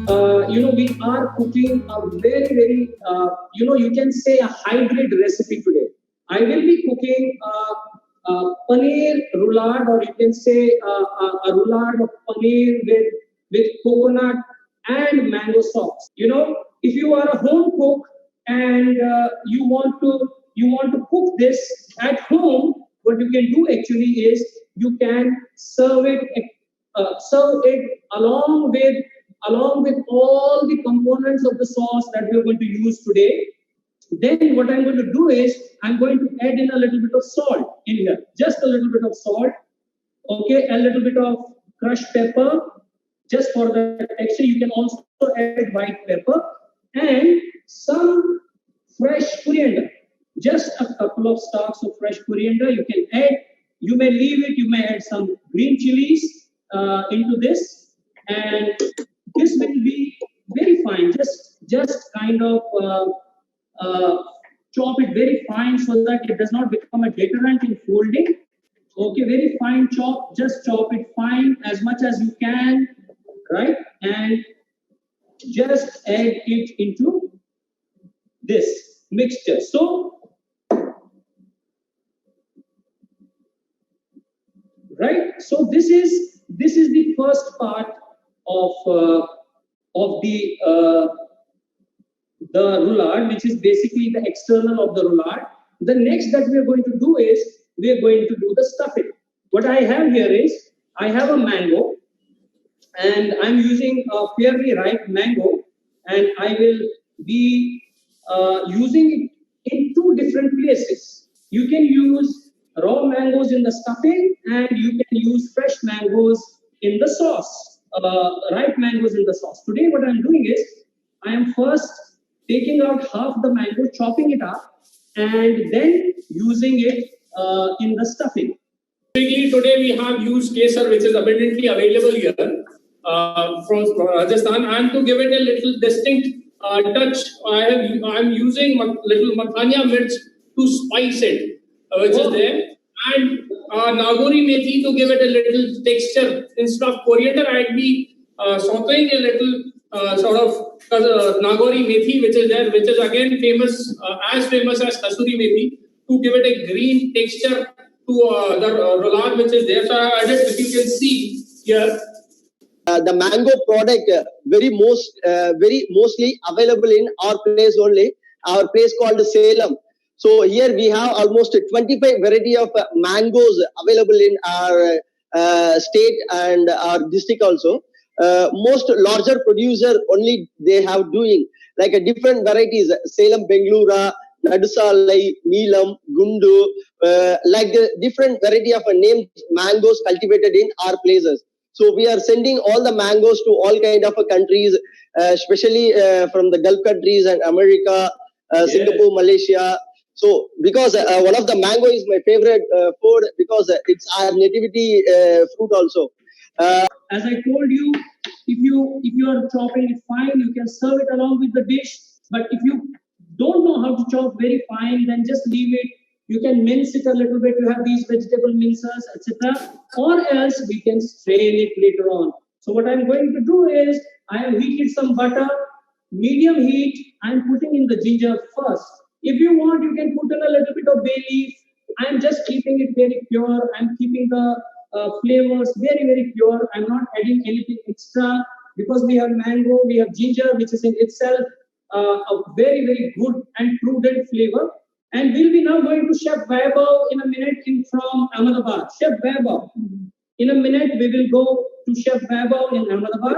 we are cooking a very, you can say a hybrid recipe today. I will be cooking paneer roulade, or you can say a roulade of paneer with coconut and mango sauce. If you are a home cook and you want to cook this at home, what you can do actually is you can serve it along with all the components of the sauce that we are going to use today. Then what I'm going to do is I'm going to add in a little bit of salt in here, just a little bit of salt, okay, a little bit of crushed pepper, just for the texture. You can also add white pepper and some fresh coriander, just a couple of stalks of fresh coriander. You can add. You may leave it. You may add some green chilies into this, and this will be very fine. Just kind of chop it very fine so that it does not become a deterrent in folding. Okay, very fine chop. Just chop it fine as much as you can, right? And just add it into this mixture. So, right. So this is the first part of the roulade, which is basically the external of the roulade. The next that we are going to do is we are going to do the stuffing. What I have here is I have a mango, and I'm using a fairly ripe mango, and I will be using it in two different places. You can use raw mangoes in the stuffing, and you can use fresh mangoes in the sauce, ripe mangoes in the sauce. Today what I'm doing is I am first taking out half the mango, chopping it up, and then using it in the stuffing. Basically, today we have used kesar, which is abundantly available here from Rajasthan, and to give it a little distinct touch, I'm using little makhania mirch to spice it, which is there, and nagori methi to give it a little texture. Instead of coriander, I'd be sauteing a little sort of nagori methi, which is there, which is again famous, as famous as kasuri methi, to give it a green texture to the roulade which is there. So I added, if you can see here, the mango product very mostly available in our place only. Our place called Salem. So here we have almost 25 variety of mangoes available in our state and our district also. Most larger producer only they have doing like a different varieties, Salem, Bengaluru, Nadusalai, Neelam, Gundu, like the different variety of named mangoes cultivated in our places. So we are sending all the mangoes to all kind of countries, especially from the Gulf countries and America, Singapore, Malaysia. So because one of the mango is my favorite food because it's our nativity fruit also. As I told you, if you are chopping it fine, you can serve it along with the dish. But if you don't know how to chop very fine, then just leave it. You can mince it a little bit. You have these vegetable mincers, etc. Or else we can strain it later on. So what I'm going to do is I have heated some butter, medium heat. I'm putting in the ginger first. If you want, you can put in a little bit of bay leaf. I'm just keeping it very pure. I'm keeping the flavors very pure. I'm not adding anything extra because we have mango, we have ginger, which is in itself a very good and prudent flavor. And we'll be now going to Chef Vaibhav in a minute from Ahmedabad. Chef Vaibhav. In a minute, we will go to Chef Vaibhav in Ahmedabad,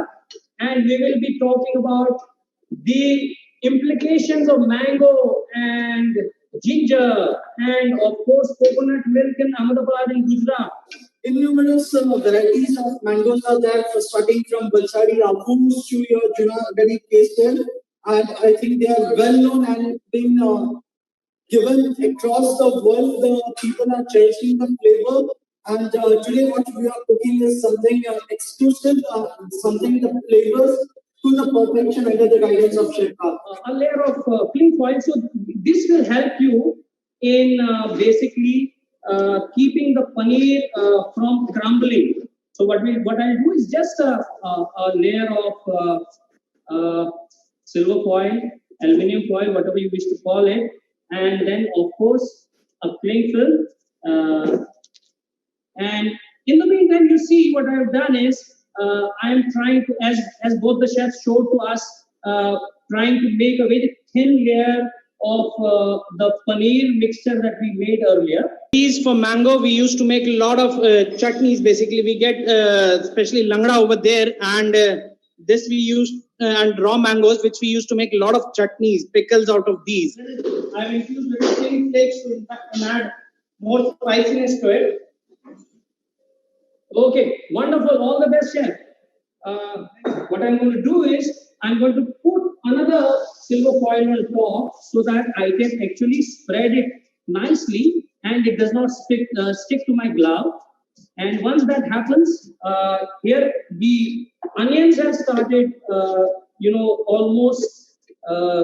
and we will be talking about the implications of mango and ginger, and of course coconut milk in Ahmedabad in Gujarat. Innumerous varieties of mangoes are there, starting from Balsari Rampus to your Junagadi Kesar, and I think they are well known and been given across the world. The people are cherishing the flavor, and today what we are cooking is something exclusive, something the flavors to the perfection under the guidance of Chef. A layer of cling foil. So this will help you in basically keeping the paneer from crumbling. So what I'll do is just a layer of silver foil, aluminum foil, whatever you wish to call it, and then of course a cling film. And in the meantime, you see what I have done is I am trying to, as both the chefs showed to us, trying to make a very thin layer of the paneer mixture that we made earlier. These for mango, we used to make a lot of chutneys. Basically, we get especially langda over there, and this we used and raw mangoes, which we used to make a lot of chutneys, pickles out of these. I've infused little chili flakes to add more spiciness to it. Okay, wonderful. All the best, chef. What I'm going to do is I'm going to put another silver foil on top so that I can actually spread it nicely and it does not stick to my glove. And once that happens, here the onions have started, almost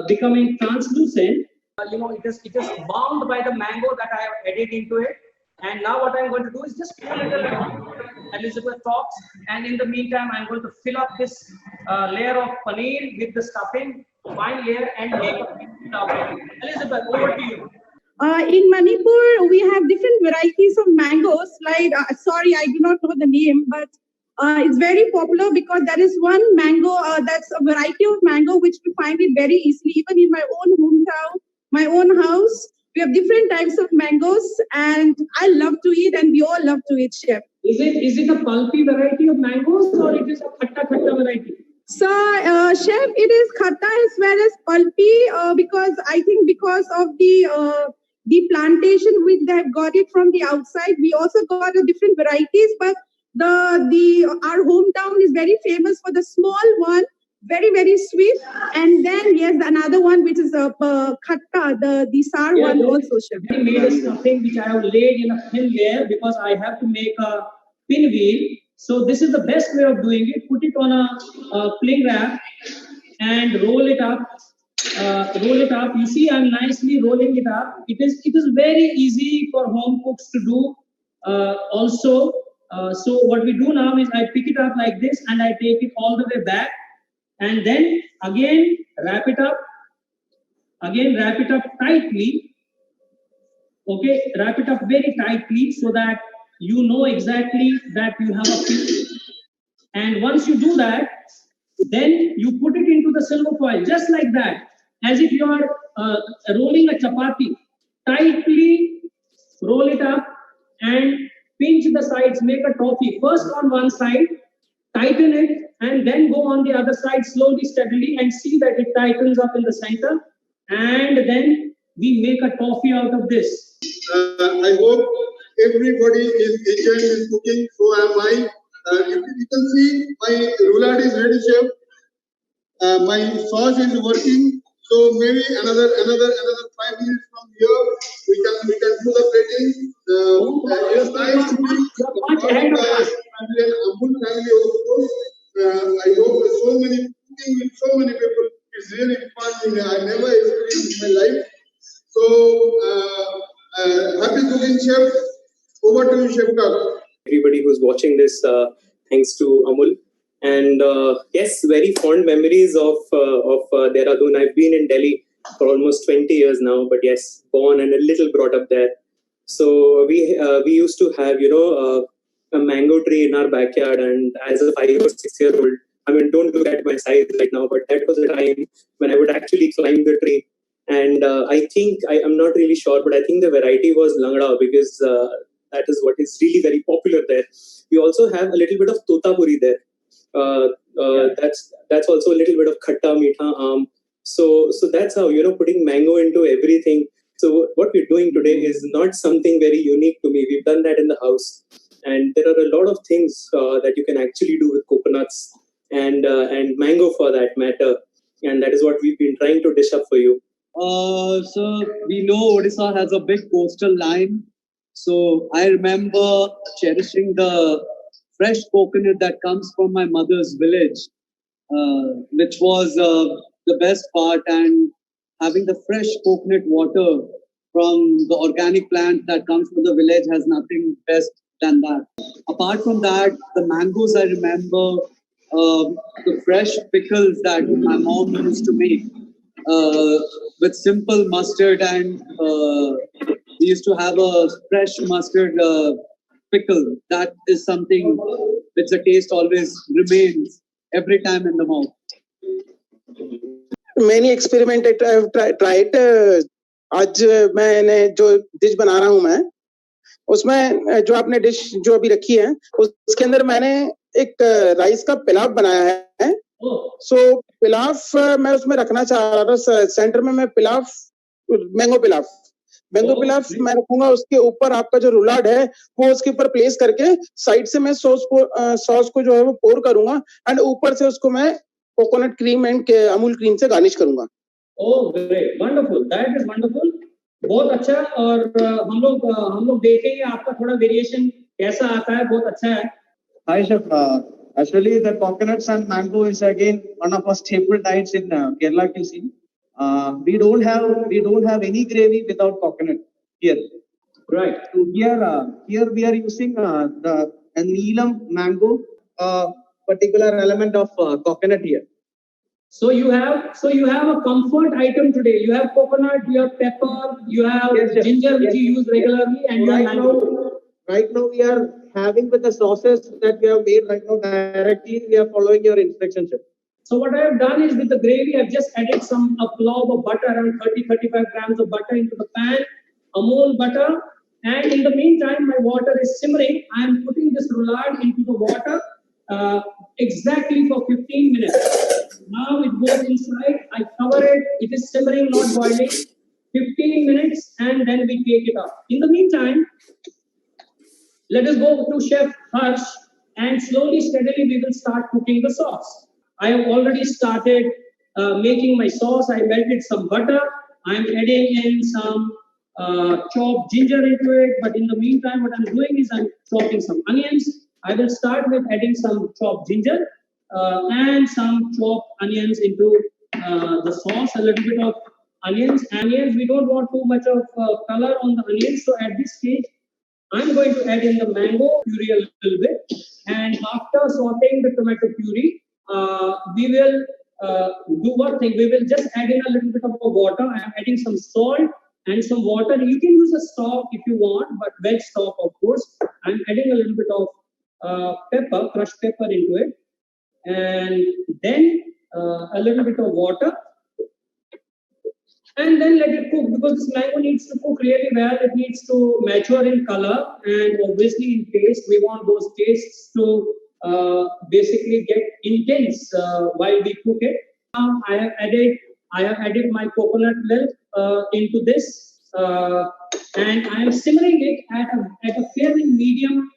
becoming translucent. It is bound by the mango that I have added into it. And now what I'm going to do is just pour a little Elizabeth talks, and in the meantime, I'm going to fill up this layer of paneer with the stuffing, fine layer, and make a stuffing. Elizabeth, over to you. In Manipur, we have different varieties of mangoes. Like, sorry, I do not know the name, but it's very popular because there is one mango that's a variety of mango which we find it very easily. Even in my own hometown, my own house, we have different types of mangoes, and I love to eat, and we all love to eat, chef. Is it a pulpy variety of mangoes, or it is a khatta variety? So, chef, it is khatta as well as pulpy because I think because of the plantation which they have got it from the outside. We also got different varieties, but our hometown is very famous for the small one, very, very sweet. And then yes, another one which is a khatta, the sour one also, chef. I made a stuffing which I have laid in a thin layer because I have to make a pinwheel. So this is the best way of doing it. Put it on a cling wrap and roll it up. You see, I'm nicely rolling it up. It is very easy for home cooks to do. Also, so what we do now is I pick it up like this and I take it all the way back, and then again wrap it up. Again, wrap it up tightly. Okay, wrap it up very tightly so that you know exactly that you have a piece. And once you do that, then you put it into the silver foil, just like that, as if you are rolling a chapati. Tightly roll it up and pinch the sides, make a toffee. First on one side, tighten it, and then go on the other side slowly, steadily, and see that it tightens up in the center. And then we make a toffee out of this. I hope everybody is enjoying this cooking, so am I. You can see my roulade is ready, chef. My sauce is working, so maybe another 5 minutes from here we can do the plating. It's nice to be and Amul family also. I hope so many cooking with so many people. It's really fun. I never experienced in my life. So happy cooking, chef. Over to you, Chef Kak. Everybody who's watching this, thanks to Amul. And yes, very fond memories of Dehradun. I've been in Delhi for almost 20 years now, but yes, born and a little brought up there. So we used to have, a mango tree in our backyard, and as a 5 or 6 year old, I mean, don't look at my size right now, but that was a time when I would actually climb the tree. And I think, I'm not really sure, but I think the variety was langda because that is what is really very popular there. We also have a little bit of totapuri there. That's also a little bit of khatta, meetha, so that's how, putting mango into everything. So what we're doing today is not something very unique to me. We've done that in the house. And there are a lot of things that you can actually do with coconuts and mango for that matter. And that is what we've been trying to dish up for you. So we know Odisha has a big coastal line. So I remember cherishing the fresh coconut that comes from my mother's village, which was the best part, and having the fresh coconut water from the organic plant that comes from the village has nothing best than that. Apart from that, the mangoes I remember the fresh pickles that my mom used to make with simple mustard, and we used to have a fresh mustard pickle. That is something which the taste always remains every time in the mouth. Many experimented I have tried. आज मैंने जो dish बना रहा हूँ मैं, उसमें जो आपने डिश जो अभी रखी है उसके अंदर मैंने एक राइस का पुलाव बनाया है. सो पुलाव मैं उसमें रखना चाह रहा था. सेंटर में मैं पुलाव, मैंगो पुलाव मैं रखूंगा. उसके ऊपर आपका जो रुलाड है वो उसके ऊपर प्लेस करके साइड से मैं सॉस को जो है वो पोर करूंगा, एंड ऊपर से उसको मैं coconut cream and Amul cream से गार्निश करूंगा. Oh, great, wonderful. That is wonderful. बहुत अच्छा. और हम लोग देखेंगे आपका थोड़ा वेरिएशन कैसा आता है. बहुत अच्छा है. Hi, Chef. Actually, the coconuts and mango is again one of our staple diets in Kerala cuisine. We don't have any gravy without coconut here. Right. So here we are using the Neelam mango, particular element of coconut here. So you have a comfort item today. You have coconut, you have pepper, you have ginger, which you use regularly, and you have mango. Right now we are having with the sauces that we have made right now directly. We are following your instructions. So what I have done is with the gravy, I've just added a clove of butter, around 30-35 grams of butter into the pan, Amul butter, and in the meantime, my water is simmering. I am putting this roulade into the water exactly for 15 minutes. Now it goes inside, I cover it, it is simmering, not boiling, 15 minutes, and then we take it up. In the meantime, let us go to Chef Harsh, and slowly, steadily, we will start cooking the sauce. I have already started making my sauce. I melted some butter. I am adding in some chopped ginger into it. But in the meantime, what I'm doing is I'm chopping some onions. I will start with adding some chopped ginger and some chopped onions into the sauce. A little bit of onions. We don't want too much of color on the onions. So at this stage, I'm going to add in the mango puree a little bit. And after sauteing the tomato puree, we will do one thing. We will just add in a little bit of water. I am adding some salt and some water. You can use a stock if you want, but veg stock, of course. I'm adding a little bit of pepper, crushed pepper into it. And then a little bit of water. And then let it cook, because this mango needs to cook really well. It needs to mature in color and obviously in taste. We want those tastes to basically get intense while we cook it. Now I have added my coconut milk into this, and I am simmering it at a fairly medium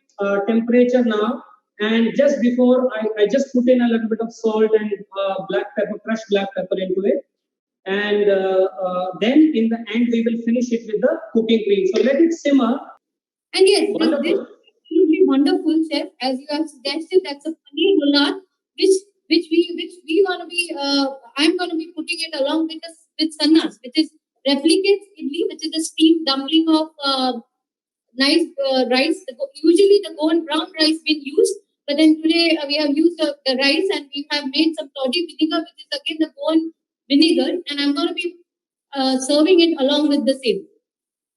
temperature now. And just before, I just put in a little bit of salt and black pepper, crushed black pepper into it. And then in the end, we will finish it with the cooking cream. So let it simmer. And yes, this is absolutely wonderful, Chef. As you have suggested, that's a paneer roulade, which we gonna be. I'm gonna be putting it along with sannas, which is replicates idli, which is a steamed dumpling of nice rice. Usually the golden brown rice being used, but then today we have used the rice, and we have made some toddy vinegar, which is again the golden vinegar, and I'm going to be serving it along with the same.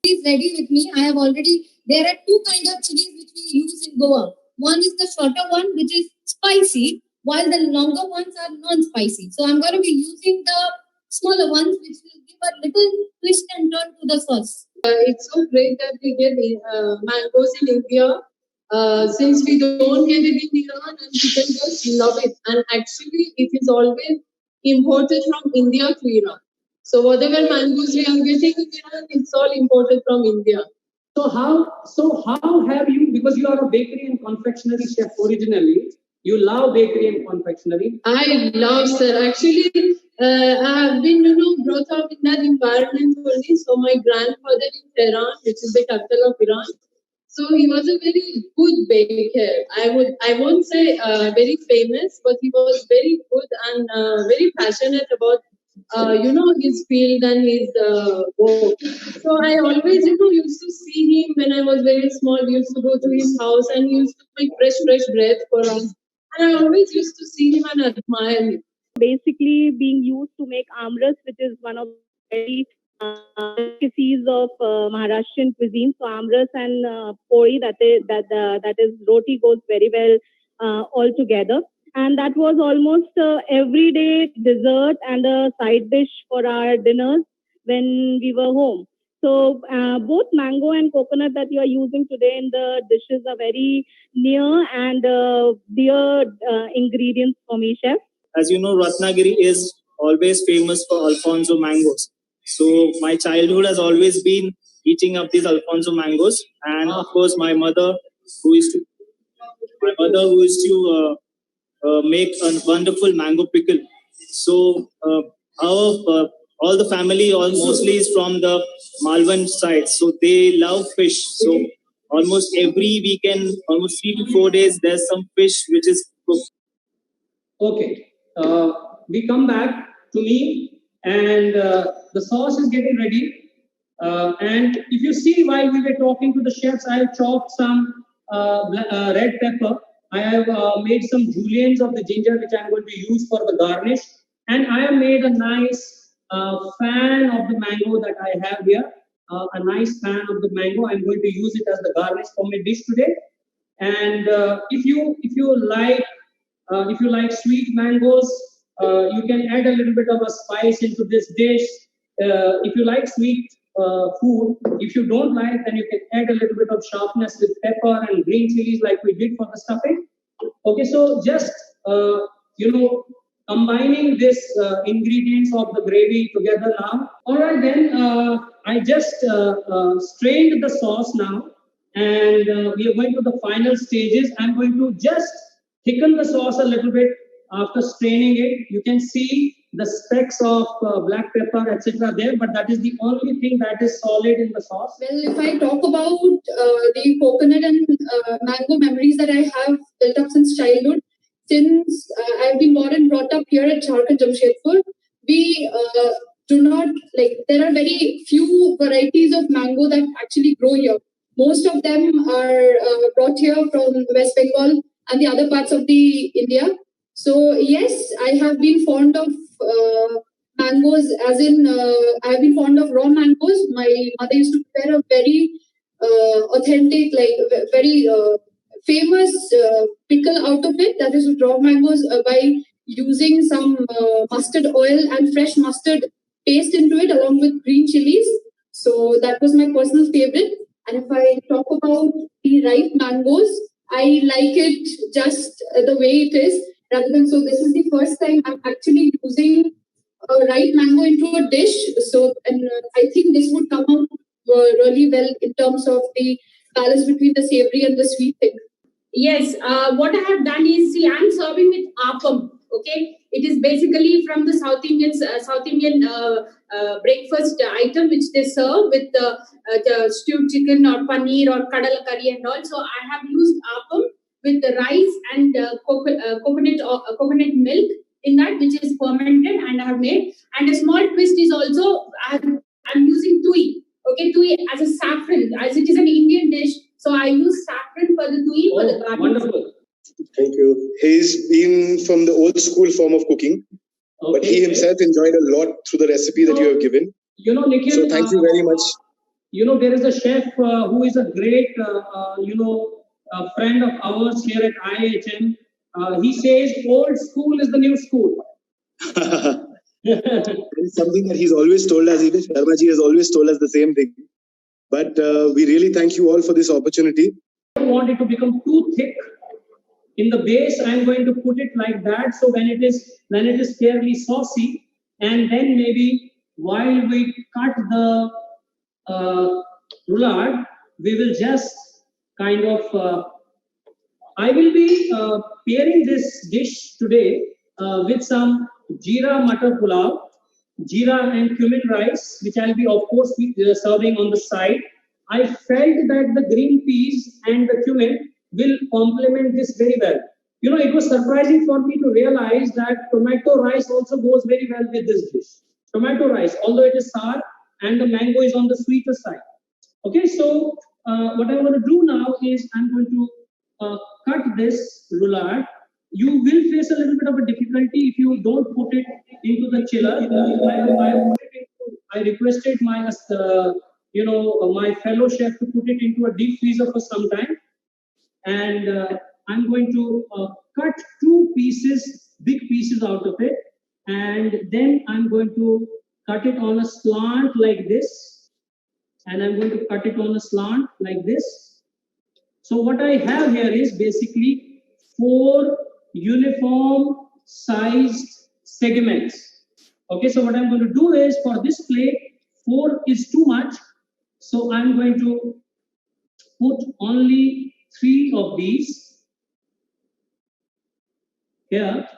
It's ready with me. I have already. There are two kinds of chilies which we use in Goa. One is the shorter one, which is spicy, while the longer ones are non-spicy. So I'm going to be using the smaller ones, which will give a little twist and turn to the sauce. It's so great that we get mangoes in India. Since we don't get it in Iran, and we can just love it. And actually, it is always imported from India to Iran. So whatever mangoes we are getting in Iran, it's all imported from India. So how have you, because you are a bakery and confectionery chef originally, you love bakery and confectionery? I love, sir. Actually, I have been, brought up in that environment only. So my grandfather in Tehran, which is the capital of Iran, so he was a very good baker. I won't say very famous, but he was very good and very passionate about, his field and his work. So I always, used to see him when I was very small. We used to go to his house, and he used to make fresh bread for us. And I always used to see him and admire him. Basically being used to make amras, which is one of the very delicacies of Maharashtrian cuisine. So amras and pori, that is roti, goes very well all together. And that was almost everyday dessert and a side dish for our dinners when we were home. So both mango and coconut that you are using today in the dishes are very near and dear ingredients for me, chef. As you know, Ratnagiri is always famous for Alfonso mangoes. So my childhood has always been eating up these Alfonso mangoes, and of course my mother, who used to make a wonderful mango pickle. So all the family mostly is from the Malvan side, so they love fish. So almost every weekend, almost 3 to 4 days, there's some fish which is cooked. Okay, we come back to me, and the sauce is getting ready. And if you see, while we were talking to the chefs, I have chopped some red pepper. I have made some juliennes of the ginger, which I'm going to use for the garnish. And I have made a nice fan of the mango that I have here. A nice fan of the mango. I'm going to use it as the garnish for my dish today. And if you like sweet mangoes, you can add a little bit of a spice into this dish. If you like sweet food, if you don't like, then you can add a little bit of sharpness with pepper and green chilies like we did for the stuffing. Okay, so just combining this ingredients of the gravy together now. All right, then I just strained the sauce now, and we are going to the final stages. I'm going to just thicken the sauce a little bit after straining it. You can see the specks of black pepper, etc. there, but that is the only thing that is solid in the sauce. Well, if I talk about the coconut and mango memories that I have built up since childhood, since I've been born and brought up here at Jharkhand, Jamshedpur, we do not, there are very few varieties of mango that actually grow here. Most of them are brought here from West Bengal and the other parts of the India. So yes, I have been fond of mangoes, as in I have been fond of raw mangoes. My mother used to prepare a very authentic, very famous pickle out of it, that is raw mangoes, by using some mustard oil and fresh mustard paste into it along with green chilies. So that was my personal favorite. And if I talk about the ripe mangoes, I like it just the way it is. Rather than, so this is the first time I'm actually using a ripe mango into a dish. So, and I think this would come out really well in terms of the balance between the savory and the sweet thing. Yes, what I have done is, see, I'm serving with appam. Okay, it is basically from the South Indian breakfast item which they serve with the stewed chicken or paneer or kadala curry and all. So I have used appam with the rice and coconut milk in that, which is fermented, and I have made. And a small twist is also I'm using tui. Okay, tui as a saffron, as it is an Indian dish. So I use saffron for the tui for the garnish. Wonderful. Thank you. He's been from the old school form of cooking, but he himself enjoyed a lot through the recipe that you have given. Nikhil, so thank you very much. There is a chef who is a great, friend of ours here at IIHM. He says old school is the new school. It's something that he's always told us. Even Sharmaji has always told us the same thing. But we really thank you all for this opportunity. I don't want it to become too thick. In the base, I'm going to put it like that. So when it is fairly saucy, and then maybe while we cut the roulade, we will just kind of. I will be pairing this dish today with some jeera matar pulao, jeera and cumin rice, which I'll be, of course, serving on the side. I felt that the green peas and the cumin will complement this very well. It was surprising for me to realize that tomato rice also goes very well with this dish. Tomato rice, although it is sour and the mango is on the sweeter side. Okay, so what I'm going to do now is I'm going to cut this roulade you will face a little bit of a difficulty if you don't put it into the chiller. I requested my my fellow chef to put it into a deep freezer for some time, and I'm going to cut two big pieces out of it, and then I'm going to cut it on a slant like this, and I'm going to cut it on a slant like this. So what I have here is basically 4 uniform sized segments. Okay, so what I'm going to do is, for this plate, 4 is too much, so I'm going to put only 3 of these here,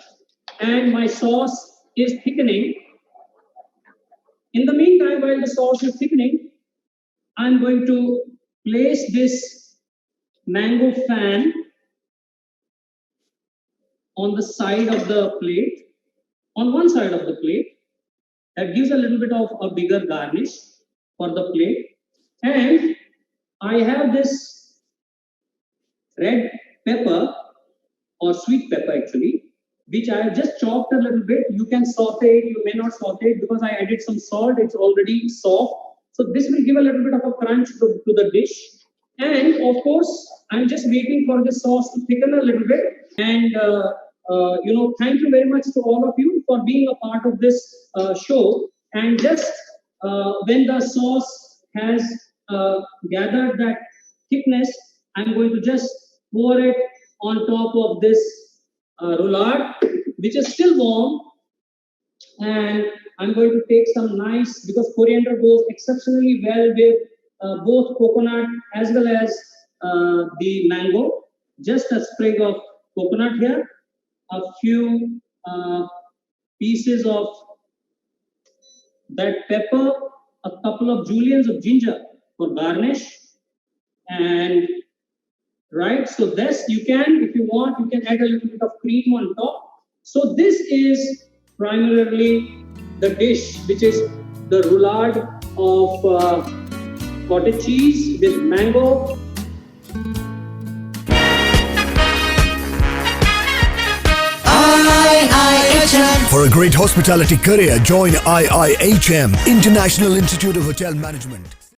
and my sauce is thickening. In the meantime, while the sauce is thickening, I'm going to place this mango fan on the side of the plate, on one side of the plate. That gives a little bit of a bigger garnish for the plate. And I have this red pepper, or sweet pepper actually, which I have just chopped a little bit. You can saute it, you may not saute it, because I added some salt, it's already soft. So this will give a little bit of a crunch to the dish. And of course, I'm just waiting for the sauce to thicken a little bit. And thank you very much to all of you for being a part of this show. And just when the sauce has gathered that thickness, I'm going to just pour it on top of this roulade, which is still warm. And I'm going to take some nice, because coriander goes exceptionally well with both coconut as well as the mango. Just a sprig of coconut here, a few pieces of that pepper, a couple of juliennes of ginger for garnish, and right, so this you can, if you want, you can add a little bit of cream on top. So this is primarily the dish, which is the roulade of cottage cheese with mango. IIHM. For a great hospitality career, join IIHM, International Institute of Hotel Management.